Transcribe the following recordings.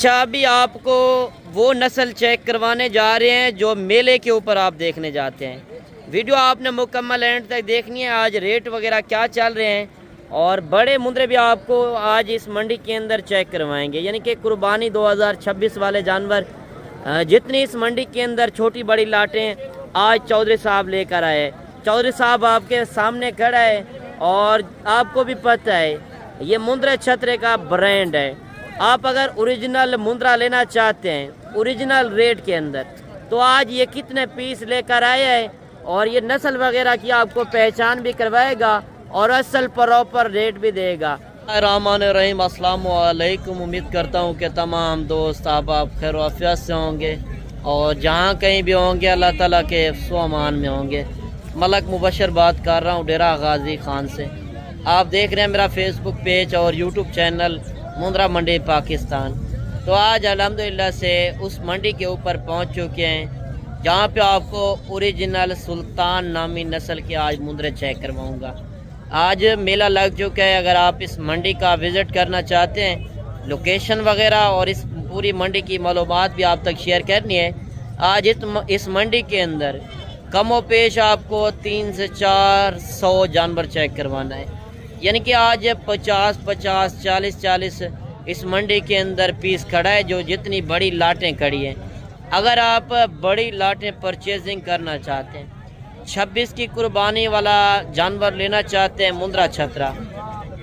अच्छा, अभी आपको वो नस्ल चेक करवाने जा रहे हैं जो मेले के ऊपर आप देखने जाते हैं। वीडियो आपने मुकम्मल एंड तक देखनी है। आज रेट वगैरह क्या चल रहे हैं और बड़े मुंद्रे भी आपको आज इस मंडी के अंदर चेक करवाएंगे। यानी कि कुर्बानी 2026 वाले जानवर जितनी इस मंडी के अंदर छोटी बड़ी लाटें आज चौधरी साहब लेकर आए। चौधरी साहब आपके सामने खड़ा है और आपको भी पता है ये मुंद्रा छतरे का ब्रांड है। आप अगर ओरिजिनल मुंद्रा लेना चाहते हैं ओरिजिनल रेट के अंदर तो आज ये कितने पीस लेकर आए हैं और ये नस्ल वगैरह की आपको पहचान भी करवाएगा और असल प्रॉपर रेट भी देगा। रहमान रहीम, अस्सलाम वालेकुम। उम्मीद करता हूँ कि तमाम दोस्त आप खैर आफियत से होंगे और जहाँ कहीं भी होंगे अल्लाह ताला के हिफ्ज़ व अमान में होंगे। मलक मुबशर बात कर रहा हूँ डेरा गाजी खान से। आप देख रहे हैं मेरा फेसबुक पेज और यूट्यूब चैनल मुंद्रा मंडी पाकिस्तान। तो आज अल्हम्दुलिल्लाह से उस मंडी के ऊपर पहुँच चुके हैं जहाँ पे आपको ओरिजिनल सुल्तान नामी नस्ल के आज मुंद्रे चेक करवाऊँगा। आज मेला लग चुका है। अगर आप इस मंडी का विज़िट करना चाहते हैं लोकेशन वगैरह और इस पूरी मंडी की मालूमात भी आप तक शेयर करनी है। आज इस मंडी के अंदर कमो पेश आपको 3 से 400 जानवर चेक करवाना है। यानी कि आज 50-50, 40-40 इस मंडी के अंदर पीस खड़ा है जो जितनी बड़ी लाटें खड़ी हैं। अगर आप बड़ी लाटें परचेजिंग करना चाहते हैं 26 की कुर्बानी वाला जानवर लेना चाहते हैं मुंद्रा छतरा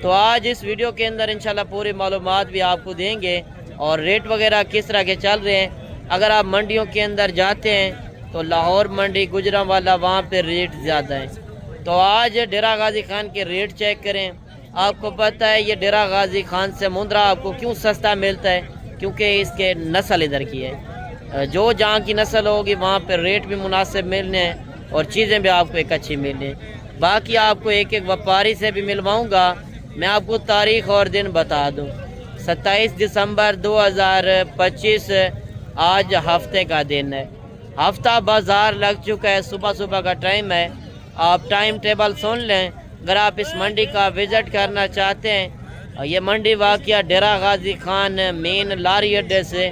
तो आज इस वीडियो के अंदर इंशाल्लाह पूरी मालूमात भी आपको देंगे और रेट वगैरह किस तरह के चल रहे हैं। अगर आप मंडियों के अंदर जाते हैं तो लाहौर मंडी, गुजरांवाला, वहाँ पे रेट ज़्यादा है। तो आज डेरा गाजी खान के रेट चेक करें। आपको पता है ये डेरा गाजी खान से मुंद्रा आपको क्यों सस्ता मिलता है, क्योंकि इसके नस्ल इधर की है। जो जहाँ की नस्ल होगी वहाँ पर रेट भी मुनासिब मिलने हैं और चीज़ें भी आपको एक अच्छी मिलने। बाकी आपको एक एक व्यापारी से भी मिलवाऊँगा। मैं आपको तारीख़ और दिन बता दूँ। 27 दिसंबर 2025 आज हफ्ते का दिन है। हफ्ता बाज़ार लग चुका है। सुबह सुबह का टाइम है। आप टाइम टेबल सुन लें। अगर आप इस मंडी का विज़िट करना चाहते हैं ये मंडी वाक़या डेरा गाजी खान मेन लारी अड्डे से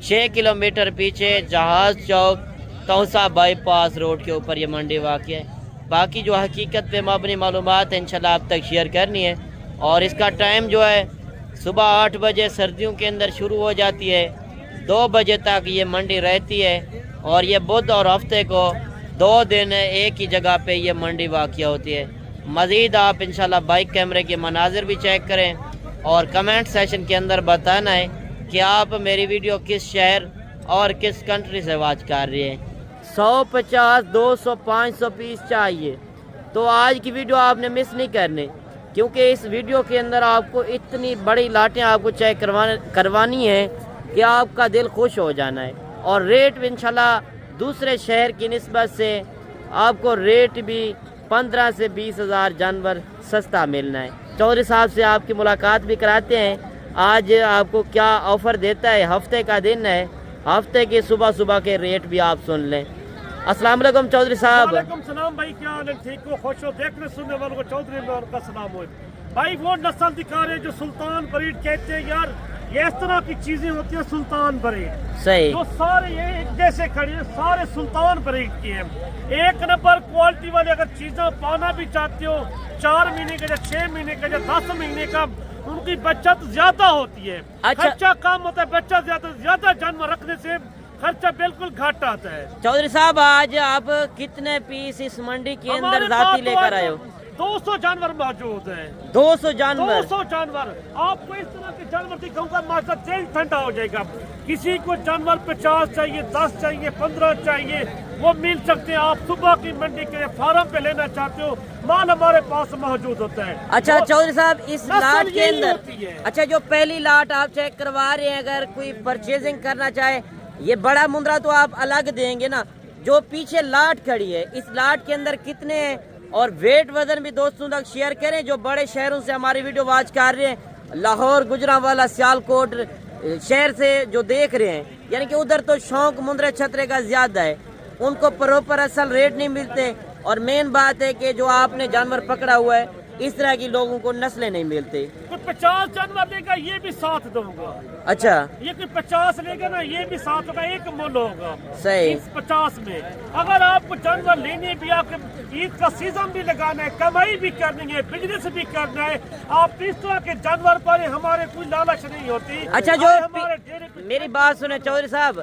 6 किलोमीटर पीछे जहाज़ चौक तौसा बाईपास रोड के ऊपर ये मंडी वाक़या है। बाकी जो हकीकत पे मबनी मालूमात है इंशाल्लाह आप तक शेयर करनी है। और इसका टाइम जो है सुबह 8 बजे सर्दियों के अंदर शुरू हो जाती है, 2 बजे तक ये मंडी रहती है। और ये बुध और हफ्ते को 2 दिन एक ही जगह पे ये मंडी वाक़या होती है। मज़ीद आप इंशाल्लाह बाइक कैमरे के मनाजिर भी चेक करें और कमेंट सेशन के अंदर बताना है कि आप मेरी वीडियो किस शहर और किस कंट्री से वॉच कर रहे हैं। 150, 200, 500 पीस चाहिए तो आज की वीडियो आपने मिस नहीं करनी, क्योंकि इस वीडियो के अंदर आपको इतनी बड़ी लाटें आपको चेक करवानी है कि आपका दिल खुश हो जाना है। और रेट भी इंशाल्लाह दूसरे शहर की निस्बत से आपको रेट भी 15 से 20 हज़ार जानवर सस्ता मिलना है। चौधरी साहब से आपकी मुलाकात भी कराते हैं। आज आपको क्या ऑफ़र देता है, हफ्ते का दिन है, हफ्ते के सुबह सुबह के रेट भी आप सुन लें। अस्सलाम वालेकुम चौधरी साहब। वालेकुम सलाम भाई, क्या हाल है? ठीक हो? खुश हो? देखने सुनने वालों को चौधरी में उनका सलाम हो भाई। वो नस्ल दिखा रहे जो सुल्तान ब्रीड कहते हैं यार। ये इस तरह की चीजें होती है सुल्तान ब्रीड सही, जो सारे ये एक जैसे खड़ी है, सारे सुल्तान ब्रीड की है। एक नंबर क्वालिटी वाले अगर चीजें पाना भी चाहते हो 4 महीने का या 6 महीने का या 10 महीने का उनकी बचत ज्यादा होती है। अच्छा, खर्चा कम होता है, बचत ज्यादा जानवर रखने से खर्चा बिल्कुल घट आता है। चौधरी साहब आज आप कितने पीस इस मंडी के अंदर जाती लेकर आए हो? 200 जानवर मौजूद हैं। 200 जानवर? 200 जानवर। आपको इस तरह के जानवर दिखाऊंगा, माशा दिल ठंडा हो जाएगा। किसी को जानवर 50 चाहिए, 10 चाहिए, 15 चाहिए, वो मिल सकते हैं। आप सुबह की मंडी के फार्म पे लेना चाहते हो, माल हमारे पास मौजूद होता है। अच्छा चौधरी साहब, इस लाट के अंदर है। अच्छा जो पहली लाट आप चेक करवा रहे हैं, अगर कोई परचेजिंग करना चाहे ये बड़ा मुंद्रा तो आप अलग देंगे ना, जो पीछे लाट खड़ी है इस लाट के अंदर कितने हैं और वेट वजन भी दोस्तों तक शेयर करें जो बड़े शहरों से हमारी वीडियो वॉच कर रहे हैं, लाहौर, गुजरांवाला, सियालकोट शहर से जो देख रहे हैं। यानी कि उधर तो शौक मुंद्रे छतरे का ज्यादा है, उनको प्रॉपर असल रेट नहीं मिलते। और मेन बात है कि जो आपने जानवर पकड़ा हुआ है اس طرح کی لوگوں کو نسلیں نہیں ملتی. کوئی 50 جانور لے گا یہ بھی ساتھ دوں گا. اچھا یہ کوئی 50 لے گا نا یہ بھی ساتھ ہوگا, ایک مول ہوگا صحیح. 50 میں اگر آپ کو جانور لینے بھی, آپ عید کا سیزن بھی لگانا ہے, کمائی بھی کرنی ہے, بزنس بھی کرنا ہے, آپ اس طرح کے جانور پر ہمارے کوئی لالچ نہیں ہوتی. اچھا جو میری بات سنیں چودھری صاحب,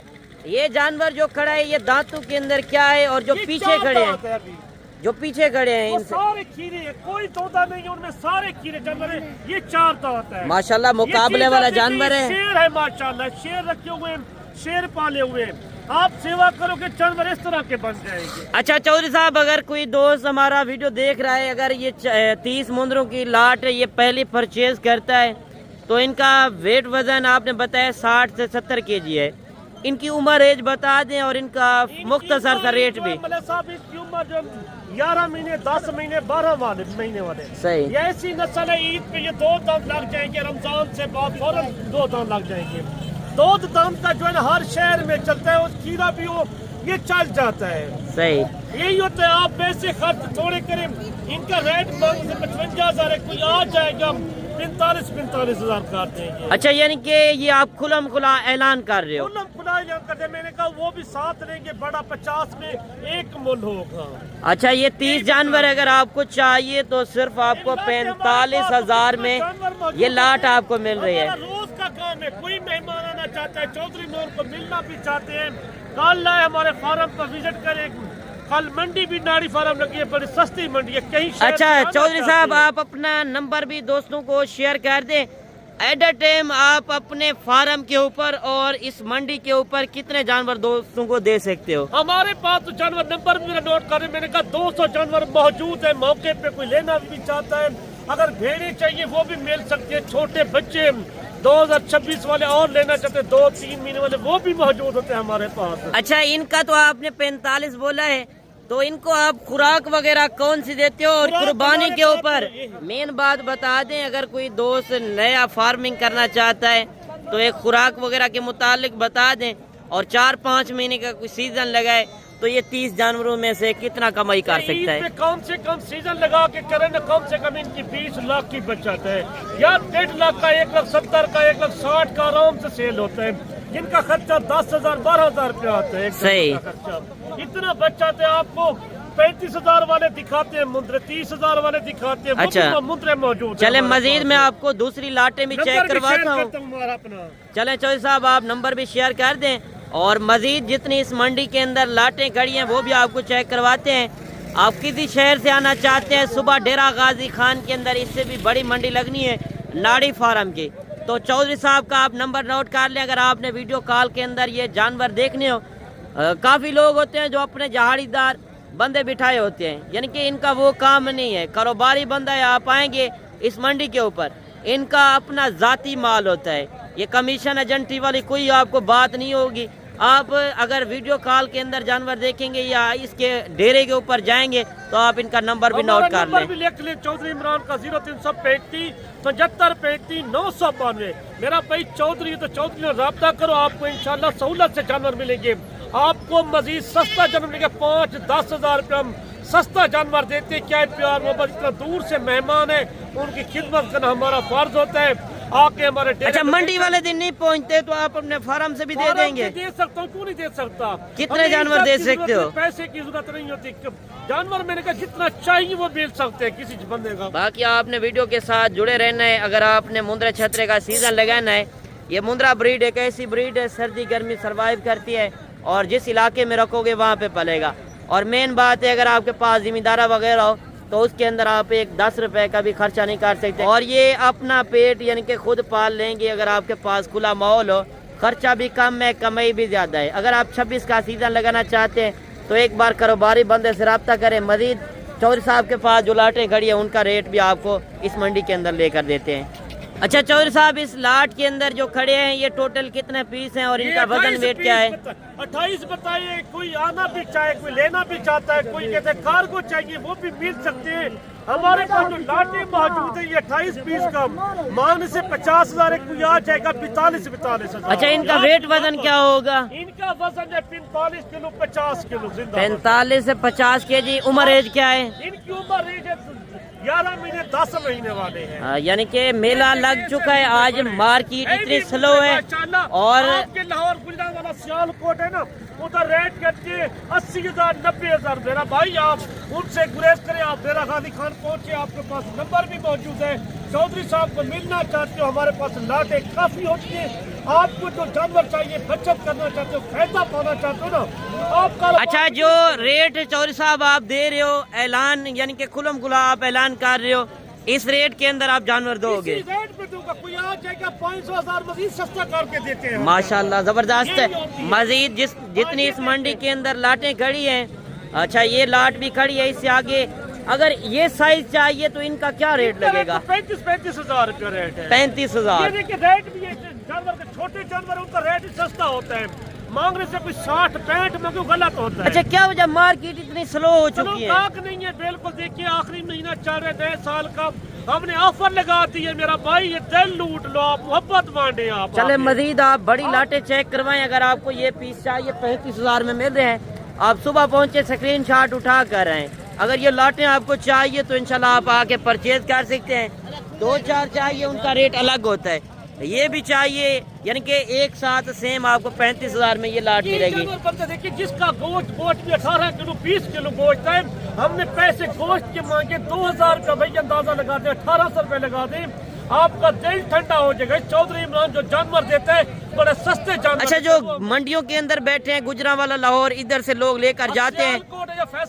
یہ جانور جو کھڑا ہے یہ دانتوں کے اندر کیا ہے, اور جو پیچھے کھڑے ہیں, جو پیچھے کھڑے ہیں ان سے سارے کھیرے ہیں, کوئی توتا نہیں ہے ان میں, سارے کھیرے جانور ہیں. یہ 4 دانت ہے ماشاءاللہ, مقابلے والا جانور ہے. شیر ہے ماشاءاللہ, شیر رکھے ہوئے ہیں, شیر پالے ہوئے ہیں. آپ سیوا کرو کہ جانور اس طرح کے بن جائیں گے. اچھا چودھری صاحب, اگر کوئی دوست ہمارا ویڈیو دیکھ رہا ہے, اگر یہ 30 مندروں کی لاٹ یہ پہلی پرچیز کرتا ہے تو ان کا ویٹ وزن آپ نے بتایا 60 سے 70 kg ہے. ان کی عمر ایج بتا دیں اور ان کا مختصر سا ریٹ بھی. ملک صاحب اس کی عمر جو 11 مہینے, 10 مہینے, 12 مہینے والے صحیح. یہ ایسی نسل ہے, عید پہ یہ 2 دم لگ جائیں گے, رمضان سے بعد فوراً 2 دم لگ جائیں گے. 2 دم کا جو ہے نا ہر شہر میں چلتا ہے, اور کھیرا بھی ہو یہ چل جاتا ہے. صحیح. یہی ہوتا ہے, آپ پیسے خرچ تھوڑے کریں. ان کا ریٹ 55,000 ہے, کوئی آ جائے گا 45,000 کا دیں گے. اچھا یعنی کہ یہ آپ کھلم کھلا اعلان کر رہے ہو. کھلم کھلا اعلان کر دیں, میں نے کہا وہ بھی ساتھ لیں گے, بڑا 50 میں 1 مول ہوگا. اچھا یہ 30 جانور اگر آپ کو چاہیے تو صرف آپ کو 45,000 میں یہ لاٹ آپ کو مل رہی ہے. روز کا کام ہے, کوئی مہمان آنا چاہتا ہے, چودھری نور کو ملنا بھی چاہتے ہیں, کل آئے ہمارے فارم پر وزٹ کریں. کل منڈی بھی ناڑی فارم لگی ہے, بڑی سستی منڈی ہے, کہیں اچھا چودھری صاحب, آپ اپنا نمبر بھی دوستوں کو شیئر کر دیں. ایٹ اے ٹائم آپ اپنے فارم کے اوپر اور اس منڈی کے اوپر کتنے جانور دوستوں کو دے سکتے ہو؟ ہمارے پاس تو جانور نمبر بھی میرا نوٹ کریں, میں نے کہا 200 جانور موجود ہیں. موقع پہ کوئی لینا بھی چاہتا ہے, اگر بھیڑیں چاہیے وہ بھی مل سکتی ہے. چھوٹے بچے 2026 والے اور لینا چاہتے ہیں, 2-3 مہینے والے, وہ بھی موجود ہوتے ہیں ہمارے پاس. اچھا ان کا تو آپ نے 45 بولا ہے, تو ان کو آپ خوراک وغیرہ کون سی دیتے ہو, اور قربانی کے اوپر مین بات بتا دیں. اگر کوئی دوست نیا فارمنگ کرنا چاہتا ہے تو ایک خوراک وغیرہ کے متعلق بتا دیں, اور 4-5 مہینے کا کوئی سیزن لگائے تو یہ 30 جانوروں میں سے کتنا کمائی کر سکتا ہے؟ کم سے کم سیزن لگا کے کریں نا, کم سے کم ان کی 20 لاکھ کی بچت ہے, یا 1.5 لاکھ کا, 1,70,000 کا, 1,60,000 کا آرام سے سیل ہوتا ہے. جن کا خرچہ 10,000 12,000 روپے آتا ہے. صحیح. اتنا بچت ہے. آپ کو 35,000 والے دکھاتے ہیں مندرے, 30,000 والے دکھاتے ہیں. اچھا مندرے موجود. چلے مزید میں آپ کو دوسری لاٹیں بھی چیک کرواتا ہوں. چلیں چودھری صاحب آپ نمبر بھی شیئر کر دیں, اور مزید جتنی اس منڈی کے اندر لاٹیں کھڑی ہیں وہ بھی آپ کو چیک کرواتے ہیں. آپ کسی شہر سے آنا چاہتے ہیں, صبح ڈیرہ غازی خان کے اندر اس سے بھی بڑی منڈی لگنی ہے ناڑی فارم کی, تو چودھری صاحب کا آپ نمبر نوٹ کر لیں. اگر آپ نے ویڈیو کال کے اندر یہ جانور دیکھنے ہو, کافی لوگ ہوتے ہیں جو اپنے جہاڑی دار بندے بٹھائے ہوتے ہیں, یعنی کہ ان کا وہ کام نہیں ہے, کاروباری بندہ ہے. آپ آئیں گے اس منڈی کے اوپر, ان کا اپنا ذاتی مال ہوتا ہے, یہ کمیشن ایجنٹی والی کوئی آپ کو بات نہیں ہوگی. آپ اگر ویڈیو کال کے اندر جانور دیکھیں گے یا اس کے ڈیرے کے اوپر جائیں گے تو آپ ان کا نمبر بھی نوٹ کر لیں. نمبر بھی لکھ لیں, چودھری عمران کا 0335 7535 992. میرا بھائی چودھری تو چودھری نے رابطہ کرو, آپ کو انشاءاللہ سہولت سے جانور ملیں گے. آپ کو مزید سستا جانور ملے گا, 5-10 ہزار روپیہ ہم سستا جانور دیتے. کیا ہے پیار محبت, اتنا دور سے مہمان ہے, ان کی خدمت کرنا ہمارا فرض ہوتا ہے. آ کے ہمارے اچھا منڈی والے دن نہیں پہنچتے تو آپ اپنے فارم سے بھی دے دیں گے؟ دے سکتا ہوں, کیوں نہیں دے سکتا. کتنے جانور دے سکتے ہو؟ پیسے کی ضرورت نہیں ہوتی, جانور میں نے کہا جتنا چاہیے وہ بیچ سکتے ہیں کسی بندے کا. باقی آپ نے ویڈیو کے ساتھ جڑے رہنا ہے. اگر آپ نے مندرے چھترے کا سیزن لگانا ہے, یہ مندرا بریڈ ایک ایسی بریڈ ہے سردی گرمی سروائیو کرتی ہے, اور جس علاقے میں رکھو گے وہاں پہ پلے گا. اور مین بات ہے اگر آپ کے پاس زمیندارہ وغیرہ ہو تو اس کے اندر آپ ایک 10 روپے کا بھی خرچہ نہیں کر سکتے, اور یہ اپنا پیٹ یعنی کہ خود پال لیں گے. اگر آپ کے پاس کھلا ماحول ہو, خرچہ بھی کم ہے, کمائی بھی زیادہ ہے. اگر آپ 26 کا سیزن لگانا چاہتے ہیں تو ایک بار کاروباری بندے سے رابطہ کریں. مزید چودھری صاحب کے پاس جو لاٹیں کھڑی ہیں ان کا ریٹ بھی آپ کو اس منڈی کے اندر لے کر دیتے ہیں. اچھا چودھری صاحب, اس لاٹ کے اندر جو کھڑے ہیں یہ ٹوٹل کتنے پیس ہیں اور ان کا وزن ویٹ کیا ہے؟ 28 بتائیے. کوئی آنا بھی چاہے, کوئی لینا بھی چاہتا ہے, کوئی کہتے ہیں کارگو چاہیے وہ بھی مل سکتے ہیں. ہمارے پاس جو لاٹیں موجود ہیں یہ 28 پیس کا مانگ سے 50,000 ہے, کوئی آ جائے گا 45,000. اچھا ان کا ویٹ وزن کیا ہوگا؟ ان کا وزن ہے 45 کلو 50 کلو. 45 سے 50 kg. عمر ایج کیا ہے ان کی؟ عمر ایج ہے 11 महीने 10 महीने वाले हैं। यानी कि मेला लग चुका है, आज मार्केट इतनी स्लो है। और आपके लाहौर गुजरात वाला सियालकोट है ना, उधर रेट करके 80,000 90,000। मेरा भाई आप उनसे गुरेज करें, आप डेरा गाजी खान पहुंचे, आपके पास नंबर भी मौजूद है। चौधरी साहब को मिलना चाहते हो, हमारे पास लाटे काफी होती है। आपको जो जानवर चाहिए, बचत करना चाहते हो, फायदा पाना चाहते हो ना, आपका अच्छा, जो रेट चौधरी साहब आप दे रहे हो, ऐलान यानी कि खुलम खुला आप ऐलान कर रहे हो, इस रेट के अंदर आप जानवर दोगे? इसी रेट पे दूंगा, कोई आ जाएगा 500,000 मजीद सस्ता करके देते हैं। माशाल्लाह जबरदस्त है। मजीद जितनी इस मंडी के अंदर लाटें खड़ी हैं, अच्छा ये लाट भी खड़ी है, इससे आगे अगर ये साइज चाहिए तो इनका क्या रेट लगेगा? 35,000 रुपया रेट है। 35,000। रेट भी है जानवर के, छोटे जानवर उनका रेट सस्ता होता है। मांगने से कोई 60-65 में क्यों गलत होता है? अच्छा, क्या वजह मार्केट इतनी स्लो हो चुकी है? नहीं है बिल्कुल। देखिए आखिरी महीना चल रहा है नए साल का, हमने ऑफर लगा दी है। मेरा भाई ये दिल लूट लो, आप मोहब्बत बांटे आप। चले मजीद आप बड़ी लाटें चेक करवाएं। अगर आपको ये पीस चाहिए 35,000 में मिल रहे हैं, आप सुबह पहुंचे स्क्रीन शॉट उठा कर आए। अगर ये लाटें आपको चाहिए तो इंशाल्लाह आप आके परचेज कर सकते हैं। 2-4 चाहिए उनका रेट अलग होता है, ये भी चाहिए यानी कि एक साथ सेम आपको 35,000 में ये लाट मिलेगी। देखिए जिसका गोश्त भी 18 किलो 20 किलो गोश्त है, हमने पैसे गोश्त के मांगे 2,000 का भाई अंदाजा लगा दे, 1,800 रुपए लगा दे, आपका दिल ठंडा हो जाएगा। चौधरी इमरान जो जानवर देते हैं बड़े सस्ते जानवर। अच्छा, जो मंडियों के अंदर बैठे हैं, गुजरांवाला लाहौर, इधर से लोग लेकर जाते हैं,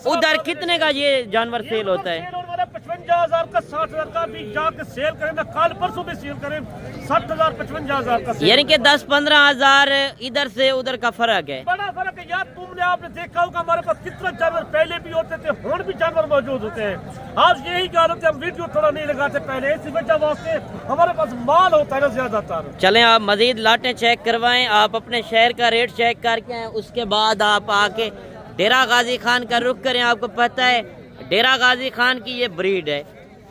उधर कितने का ये जानवर सेल होता है? 55,000 का 60,000 का भी जाके सेल करें ना, कल परसों भी सेल करें 60,000 55,000 का। यानी कि 10-15 हजार इधर से उधर का फर्क है। बड़ा फर्क है यार। तुमने आपने देखा होगा हमारे पास कितना जानवर पहले भी होते थे, हुण भी जानवर मौजूद होते हैं। आज यही कारण है हम वीडियो थोड़ा नहीं लगाते पहले, इसी वजह वास्ते हमारे पास माल होता है ना ज्यादातर। चलें आप मजीद लाटें चेक करवाएं, आप अपने शहर का रेट चेक करके आए, उसके बाद आप आके डेरा गाजी खान का रुख करें। आपको पता है डेरा गाजी खान की ये ब्रीड है,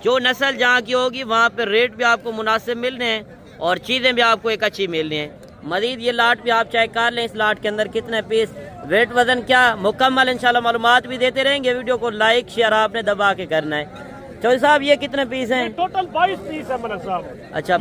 जो नस्ल जहाँ की होगी वहाँ पे रेट भी आपको मुनासिब मिलने हैं और चीज़ें भी आपको एक अच्छी मिलनी है। मजीद ये लाट भी आप चेक कर लें, इस लाट के अंदर कितने पीस, वेट वजन क्या मुकम्मल इंशाल्लाह मालूमात भी देते रहेंगे। वीडियो को लाइक शेयर आपने दबा के करना है। चौधरी साहब ये कितने पीस हैं? टोटल 22 पीस है मलिक साहब। अच्छा,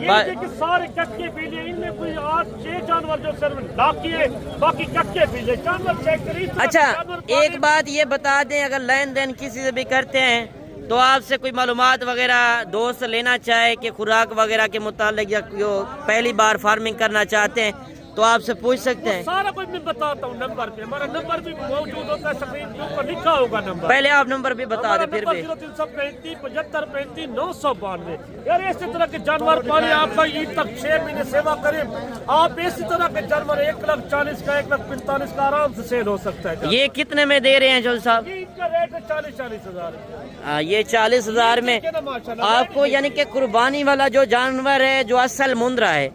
सारे कच्चे पीले, इनमें कोई 8-6 जानवर जो सिर्फ लाकी है, बाकी कच्चे पीले जानवर चेक करिए। अच्छा, एक बात ये बता दें, अगर लेन देन किसी से भी करते हैं तो आपसे कोई मालूमात वगैरह दोस्त लेना चाहे कि खुराक वगैरह के मुतालिक, या जो पहली बार फार्मिंग करना चाहते हैं तो आपसे पूछ सकते हैं। सारा कुछ मैं बताता हूँ नंबर पे, हमारा नंबर भी मौजूद होता है, स्क्रीन के ऊपर लिखा होगा नंबर। पहले आप नंबर भी बता दें फिर भी। 0335 75 35 992। यार इसी तरह के जानवर पाले, आपका ईद तक 6 महीने सेवा करें, आप इसी तरह के जानवर 1,40,000 का 1,45,000 का आराम से सेल हो सकता है। ये कितने में दे रहे हैं चौधरी साहब? इनका रेट है 40,000। ये 40,000 में आपको यानी कि कुर्बानी वाला जो जानवर है, जो असल मुंद्रा है,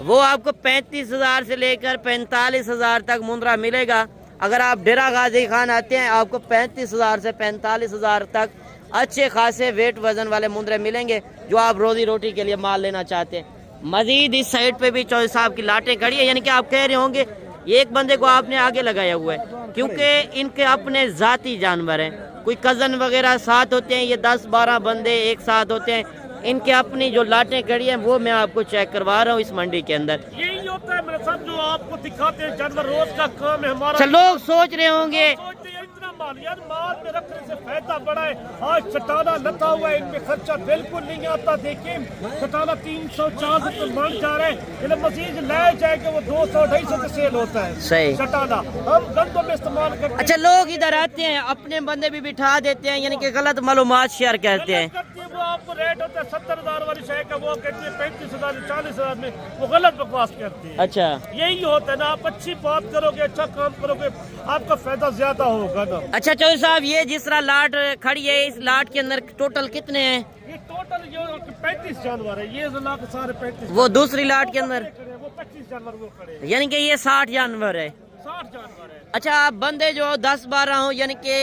वो आपको 35,000 से लेकर 45,000 तक मुंद्रा मिलेगा। अगर आप डेरा गाजी खान आते हैं, आपको 35,000 से 45,000 तक अच्छे खासे वेट वजन वाले मुंद्रे मिलेंगे, जो आप रोजी रोटी के लिए माल लेना चाहते हैं। मजीद इस साइड पे भी चौधरी साहब की लाटें खड़ी है, यानी कि आप कह रहे होंगे एक बंदे को आपने आगे लगाया हुआ है, क्योंकि इनके अपने जाती जानवर हैं, कोई कज़न वगैरह साथ होते हैं, ये 10-12 बंदे एक साथ होते हैं। इनके अपनी जो लाटें खड़ी हैं वो मैं आपको चेक करवा रहा हूँ इस मंडी के अंदर। यही होता है मेरे साथ, जो आपको दिखाते हैं जानवर, रोज का काम है हमारा। अच्छा, लोग सोच रहे होंगे इतना माल, यार माल में रखने से फायदा बड़ा है। आज चटाना लता हुआ है, इनमें खर्चा बिल्कुल नहीं आता। देखिए चटाना 340 रुपये मांग जा रहे हैं, मजीद ले जाएगा वो 200-250 से सेल होता है। सही चटाना हम गंदों में इस्तेमाल करते हैं। अच्छा, लोग इधर आते हैं, अपने बंदे भी बिठा देते हैं, यानी कि गलत मालूमात शेयर करते हैं। वो आपको रेट होता है 70,000 वाली शय का, वो कहती है 35,000 40,000 में, वो गलत बकवास करती है। अच्छा, यही होता है ना, आप अच्छी बात करोगे, अच्छा काम करोगे, आपका फायदा ज्यादा होगा ना। अच्छा चौधरी साहब, ये जिस तरह लाट खड़ी है, इस लाट के अंदर टोटल कितने हैं? ये टोटल जो 35 जानवर है, ये जिला के सारे 35। वो दूसरी लाट के अंदर वो 25 जानवर वो खड़े हैं, यानी कि ये 60 जानवर है। 60 जानवर है। अच्छा, आप बंदे जो 10-12 हो, यानी कि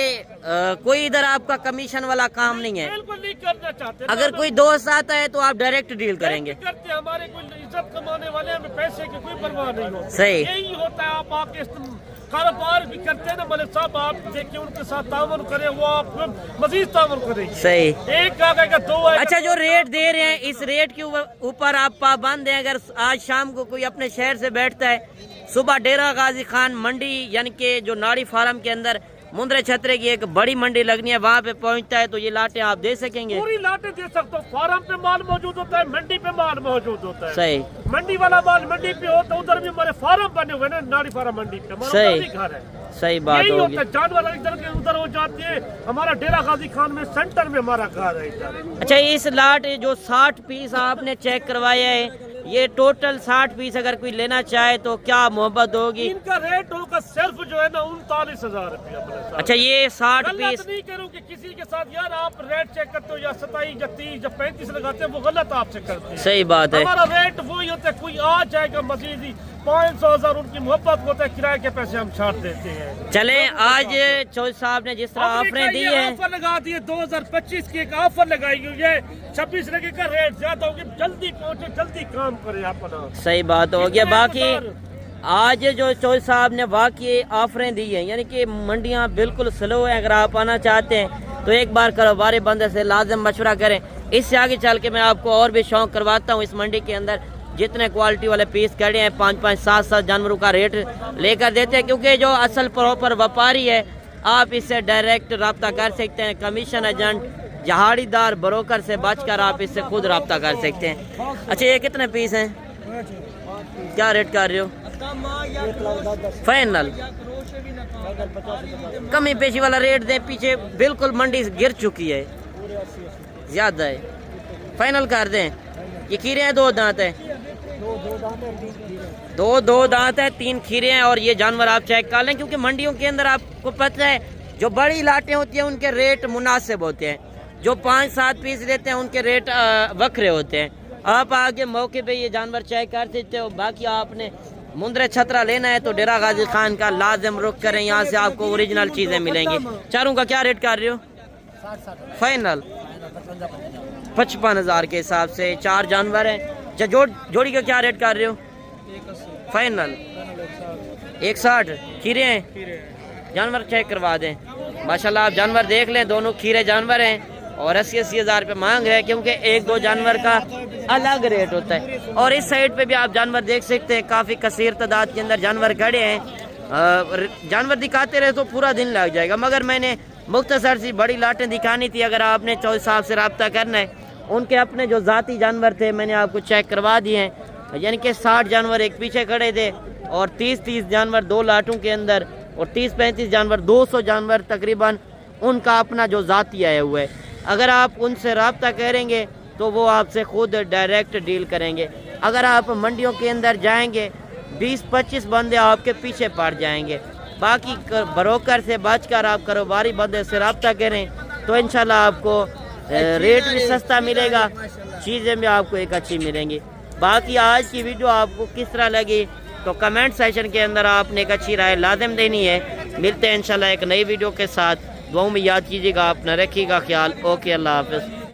कोई इधर आपका कमीशन वाला काम नहीं है? बिल्कुल नहीं करना चाहते। अगर कोई दोस्त आता है तो आप डायरेक्ट डील करेंगे? करते, हमारे कोई इज्जत कमाने वाले, हमें पैसे की कोई परवाह नहीं हो। सही। यही होता है, आप आके कारोबार भी करते हैं ना मलिक साहब, आप देखिए उनके साथ ताउन करें, वो आप मजीद ताउन करेंगे। सही। एक आएगा दो आएगा। अच्छा, जो रेट दे रहे हैं इस रेट के ऊपर आप पाबंद हैं? अगर आज शाम को कोई अपने शहर से बैठता है, सुबह डेरा गाजी खान मंडी यानी कि जो नाड़ी फार्म के अंदर मुंद्रे छतरे की एक बड़ी मंडी लगनी है, वहाँ पे पहुँचता है तो ये लाटें आप दे सकेंगे? पूरी लाटें दे सकते हो। फार्म पे माल मौजूद होता है, मंडी पे माल मौजूद होता है। सही। मंडी वाला माल मंडी पे हो तो उधर भी हमारे फार्म बने हुए ना, नाड़ी फार्म मंडी पे हमारा सही। उधर भी घर है। सही बात यही होगी। होता है, जानवर इधर के उधर हो जाते हैं। हमारा डेरा गाजी खान में सेंटर में हमारा घर है इधर। अच्छा, इस लाट जो 60 पीस आपने चेक करवाया है, ये टोटल 60 पीस अगर कोई लेना चाहे तो क्या मोहब्बत होगी? इनका रेट होगा सिर्फ जो है ना 39,000 रुपया। अच्छा, ये 60 गलत पीस नहीं करूँ कि किसी के साथ यार आप रेट चेक करते हो या 27 या 30 या 35 लगाते हैं, वो गलत आपसे करते हैं। सही बात है। हमारा रेट वही होता है, कोई आ जाएगा मजीद ही 500,000 उनकी मोहब्बत होता है, किराए के पैसे हम छाड़ देते हैं। चले, आज चौधरी साहब ने जिस तरह ऑफरें दी है, ऑफर लगा दिए 2025 की एक ऑफर लगाई हुई है, 26 लगे का रेट ज्यादा होगी, जल्दी पहुँचे जल्दी काम करे अपना। सही बात हो गया। बाकी आज जो चौधरी साहब ने वाकई ऑफरें दी हैं, यानी कि मंडियां बिल्कुल स्लो हैं, अगर आप आना चाहते हैं तो एक बार कारोबारी बंदे से लाजम मशवरा करें। इससे आगे चल के मैं आपको और भी शौक करवाता हूँ। इस मंडी के अंदर जितने क्वालिटी वाले पीस खड़े हैं 5-5, 7-7 जानवरों का रेट लेकर देते हैं, क्योंकि जो असल प्रॉपर व्यापारी है आप इससे डायरेक्ट रब्ता कर सकते हैं। कमीशन एजेंट, जहाड़ीदार, ब्रोकर से बचकर आप इससे खुद रब्ता कर सकते हैं। अच्छा, ये कितने पीस हैं, क्या रेट कर रहे हो? फाइनल कमी पेशी वाला रेट दें, पीछे बिल्कुल मंडी गिर चुकी है, ज्यादा है, फाइनल कर दें। ये खीरे हैं, 2 दांत है, दो दांत है, 3 खीरे हैं। और ये जानवर आप चेक कर लें, क्योंकि मंडियों के अंदर आपको पता है जो बड़ी लाटें होती हैं उनके रेट मुनासिब होते हैं, जो 5-7 पीस देते हैं उनके रेट वक्रे होते हैं। आप आगे मौके पे ये जानवर चेक कर सकते हो। बाकी आपने मुंद्रे छतरा लेना है तो डेरा गाजी खान का लाजिम रुख करें, यहाँ से आपको ओरिजिनल चीजें मिलेंगी। चारों का क्या रेट कर रहे हो? फाइनल 55,000 के हिसाब से 4 जानवर हैं। जोड़ी का क्या रेट कर रहे हो? फाइनल 160। खीरे हैं, जानवर चेक करवा दें। माशाल्लाह आप जानवर देख लें, दोनों खीरे जानवर हैं और 80-80 हज़ार रुपये मांग रहे हैं, क्योंकि 1-2 जानवर का अलग रेट होता है। और इस साइड पे भी आप जानवर देख सकते हैं, काफ़ी कसीर तादाद के अंदर जानवर खड़े हैं। जानवर दिखाते रहे तो पूरा दिन लग जाएगा, मगर मैंने मुख्तसर सी बड़ी लाटें दिखानी थी। अगर आपने चौधरी साहब से रब्ता करना है, उनके अपने जो ज़ाती जानवर थे मैंने आपको चेक करवा दिए हैं, यानी कि 60 जानवर एक पीछे खड़े थे और 30-30 जानवर 2 लाटों के अंदर, और 30-35 जानवर, 200 जानवर तकरीबन उनका अपना जो ज़ाती आया हुआ है। अगर आप उनसे रब्ता करेंगे तो वो आपसे खुद डायरेक्ट डील करेंगे। अगर आप मंडियों के अंदर जाएंगे 20-25 बंदे आपके पीछे पड़ जाएंगे। बाकी ब्रोकर से बचकर आप कारोबारी बंदे से रब्ता करें तो इंशाल्लाह आपको रेट भी सस्ता मिलेगा, चीज़ें भी आपको एक अच्छी मिलेंगी। बाकी आज की वीडियो आपको किस तरह लगी तो कमेंट सेक्शन के अंदर आपने एक अच्छी राय लाजिम देनी है। मिलते हैं इंशाल्लाह एक नई वीडियो के साथ। दुआओं में याद कीजिएगा, अपना रखिएगा ख्याल। ओके, अल्लाह हाफ़िज़।